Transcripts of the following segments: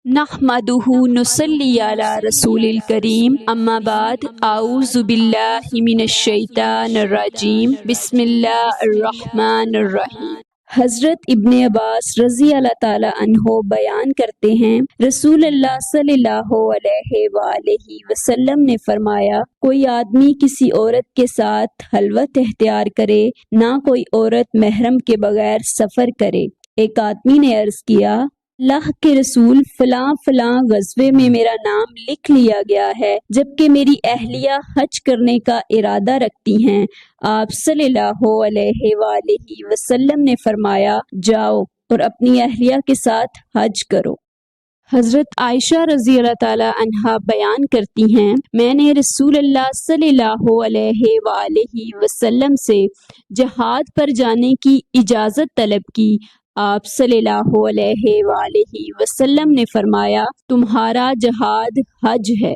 نحمدہ نصلی علی رسول الکریم اما بعد اعوذ باللہ من الشیطان الرجیم بسم اللہ الرحمن الرحیم۔ حضرت ابن عباس رضی اللہ تعالی عنہ بیان کرتے ہیں، رسول اللہ صلی اللہ علیہ وآلہ وسلم نے فرمایا، کوئی آدمی کسی عورت کے ساتھ خلوت اختیار کرے، نہ کوئی عورت محرم کے بغیر سفر کرے۔ ایک آدمی نے عرض کیا، اللہ کے رسول، فلاں فلاں غزوے میں میرا نام لکھ لیا گیا ہے، جبکہ میری اہلیہ حج کرنے کا ارادہ رکھتی ہیں۔ آپ صلی اللہ علیہ وآلہ وسلم نے فرمایا، جاؤ اور اپنی اہلیہ کے ساتھ حج کرو۔ حضرت عائشہ رضی اللہ تعالی عنہا بیان کرتی ہیں، میں نے رسول اللہ صلی اللہ علیہ وآلہ وسلم سے جہاد پر جانے کی اجازت طلب کی۔ آپ صلی اللہ علیہ وآلہ وسلم نے فرمایا، تمہارا جہاد حج ہے۔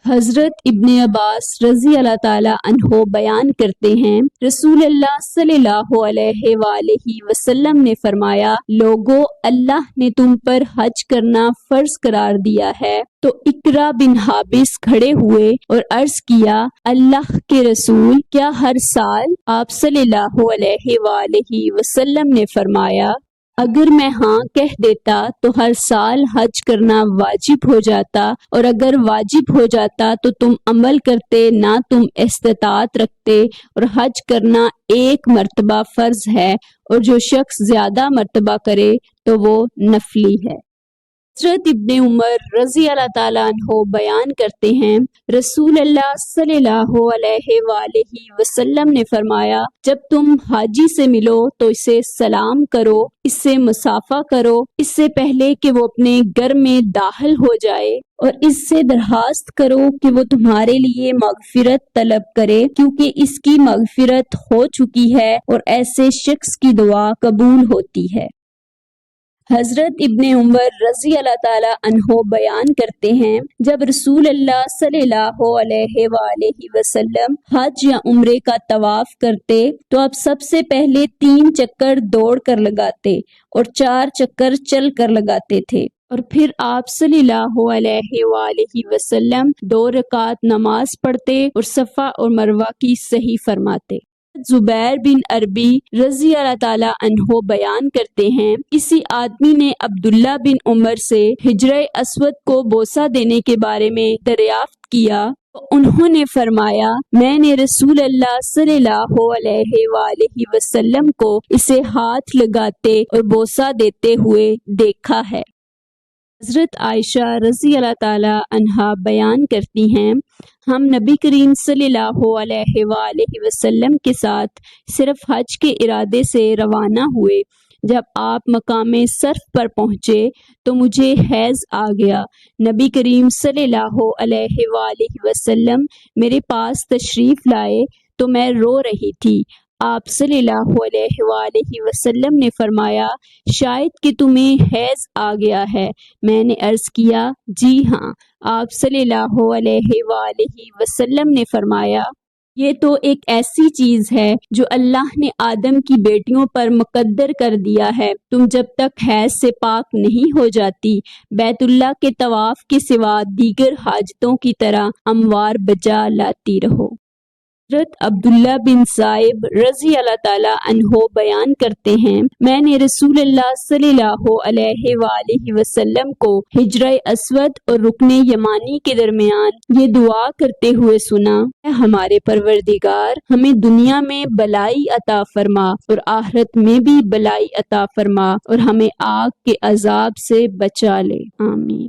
حضرت ابن عباس رضی اللہ تعالی عنہ بیان کرتے ہیں، رسول اللہ صلی اللہ علیہ وآلہ وسلم نے فرمایا، لوگو، اللہ نے تم پر حج کرنا فرض قرار دیا ہے۔ تو اقرا بن حابس کھڑے ہوئے اور عرض کیا، اللہ کے رسول، کیا ہر سال؟ آپ صلی اللہ علیہ وآلہ وسلم نے فرمایا، اگر میں ہاں کہہ دیتا تو ہر سال حج کرنا واجب ہو جاتا، اور اگر واجب ہو جاتا تو تم عمل کرتے، نہ تم استطاعت رکھتے، اور حج کرنا ایک مرتبہ فرض ہے، اور جو شخص زیادہ مرتبہ کرے تو وہ نفلی ہے۔ حضرت ابن عمر رضی اللہ تعالیٰ عنہ بیان کرتے ہیں، رسول اللہ صلی اللہ علیہ وآلہ وسلم نے فرمایا، جب تم حاجی سے ملو تو اسے سلام کرو، اس سے مصافحہ کرو، اس سے پہلے کہ وہ اپنے گھر میں داخل ہو جائے، اور اس سے درخواست کرو کہ وہ تمہارے لیے مغفرت طلب کرے، کیونکہ اس کی مغفرت ہو چکی ہے اور ایسے شخص کی دعا قبول ہوتی ہے۔ حضرت ابن عمر رضی اللہ تعالی عنہ بیان کرتے ہیں، جب رسول اللہ صلی اللہ علیہ وآلہ وسلم حج یا عمرے کا طواف کرتے تو آپ سب سے پہلے 3 چکر دوڑ کر لگاتے اور 4 چکر چل کر لگاتے تھے، اور پھر آپ صلی اللہ علیہ وآلہ وسلم 2 رکعت نماز پڑھتے اور صفا اور مروہ کی سعی فرماتے۔ زبیر بن عربی رضی اللہ تعالی عنہ بیان کرتے ہیں، کسی آدمی نے عبداللہ بن عمر سے حجرہ اسود کو بوسہ دینے کے بارے میں دریافت کیا، تو انہوں نے فرمایا، میں نے رسول اللہ صلی اللہ علیہ وآلہ وسلم کو اسے ہاتھ لگاتے اور بوسہ دیتے ہوئے دیکھا ہے۔ حضرت عائشہ رضی اللہ تعالی عنہا بیان کرتی ہیں، ہم نبی کریم صلی اللہ علیہ وآلہ وسلم کے ساتھ صرف حج کے ارادے سے روانہ ہوئے۔ جب آپ مقام صرف پر پہنچے تو مجھے حیض آ گیا۔ نبی کریم صلی اللہ علیہ وآلہ وسلم میرے پاس تشریف لائے تو میں رو رہی تھی۔ آپ صلی اللہ علیہ وآلہ وسلم نے فرمایا، شاید کہ تمہیں حیض آ گیا ہے۔ میں نے عرض کیا، جی ہاں۔ آپ صلی اللہ علیہ وآلہ وسلم نے فرمایا، یہ تو ایک ایسی چیز ہے جو اللہ نے آدم کی بیٹیوں پر مقدر کر دیا ہے۔ تم جب تک حیض سے پاک نہیں ہو جاتی، بیت اللہ کے طواف کے سوا دیگر حاجتوں کی طرح اموار بجا لاتی رہو۔ حضرت عبداللہ بن صائب رضی اللہ تعالی عنہ بیان کرتے ہیں، میں نے رسول اللہ صلی اللہ علیہ وآلہ وسلم کو حجرہ اسود اور رکن یمانی کے درمیان یہ دعا کرتے ہوئے سنا، اے ہمارے پروردگار، ہمیں دنیا میں بلائی عطا فرما اور آخرت میں بھی بلائی عطا فرما، اور ہمیں آگ کے عذاب سے بچا لے، آمین۔